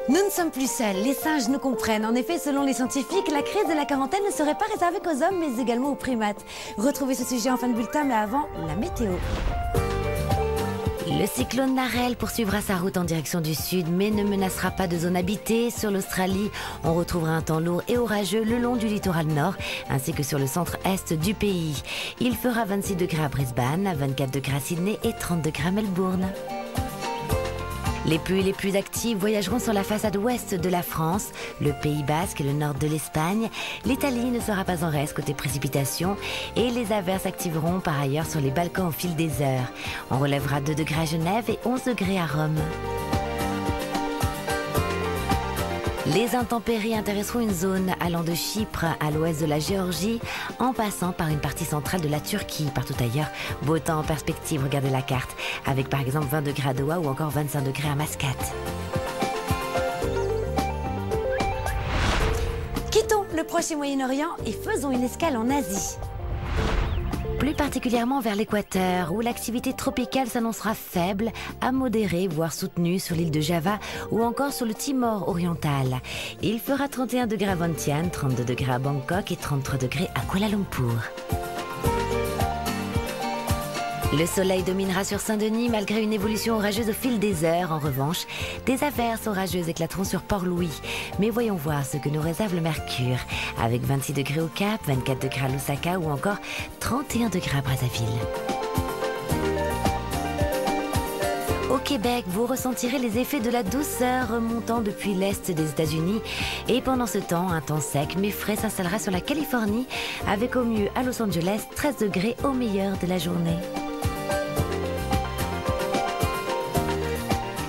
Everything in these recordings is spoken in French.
Nous ne sommes plus seuls, les singes nous comprennent. En effet, selon les scientifiques, la crise de la quarantaine ne serait pas réservée qu'aux hommes, mais également aux primates. Retrouvez ce sujet en fin de bulletin, mais avant, la météo. Le cyclone Narelle poursuivra sa route en direction du sud, mais ne menacera pas de zone habitée. Sur l'Australie, on retrouvera un temps lourd et orageux le long du littoral nord, ainsi que sur le centre-est du pays. Il fera 26 degrés à Brisbane, 24 degrés à Sydney et 30 degrés à Melbourne. Les pluies les plus actives voyageront sur la façade ouest de la France, le Pays Basque et le nord de l'Espagne. L'Italie ne sera pas en reste côté précipitations et les averses s'activeront par ailleurs sur les Balkans au fil des heures. On relèvera 2 degrés à Genève et 11 degrés à Rome. Les intempéries intéresseront une zone allant de Chypre à l'ouest de la Géorgie, en passant par une partie centrale de la Turquie. Partout ailleurs, beau temps en perspective, regardez la carte, avec par exemple 20 degrés à Doha ou encore 25 degrés à Mascate. Quittons le Proche et Moyen-Orient et faisons une escale en Asie. Plus particulièrement vers l'équateur, où l'activité tropicale s'annoncera faible, à modérée, voire soutenue sur l'île de Java ou encore sur le Timor oriental. Il fera 31 degrés à Vientiane, 32 degrés à Bangkok et 33 degrés à Kuala Lumpur. Le soleil dominera sur Saint-Denis malgré une évolution orageuse au fil des heures. En revanche, des averses orageuses éclateront sur Port-Louis. Mais voyons voir ce que nous réserve le mercure, avec 26 degrés au Cap, 24 degrés à Lusaka ou encore 31 degrés à Brazzaville. Au Québec, vous ressentirez les effets de la douceur remontant depuis l'est des États-Unis. Et pendant ce temps, un temps sec mais frais s'installera sur la Californie, avec au mieux à Los Angeles 13 degrés au meilleur de la journée.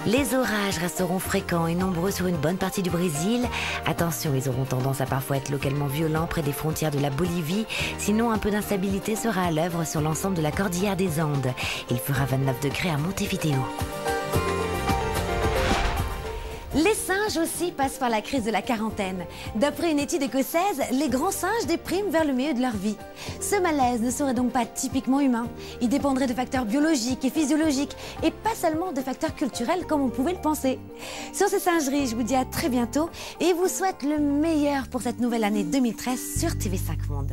Les orages resteront fréquents et nombreux sur une bonne partie du Brésil. Attention, ils auront tendance à parfois être localement violents près des frontières de la Bolivie. Sinon, un peu d'instabilité sera à l'œuvre sur l'ensemble de la cordillère des Andes. Il fera 29 degrés à Montevideo. Les singes aussi passent par la crise de la quarantaine. D'après une étude écossaise, les grands singes dépriment vers le milieu de leur vie. Ce malaise ne serait donc pas typiquement humain. Il dépendrait de facteurs biologiques et physiologiques et pas seulement de facteurs culturels comme on pouvait le penser. Sur ces singeries, je vous dis à très bientôt et vous souhaite le meilleur pour cette nouvelle année 2013 sur TV5 Monde.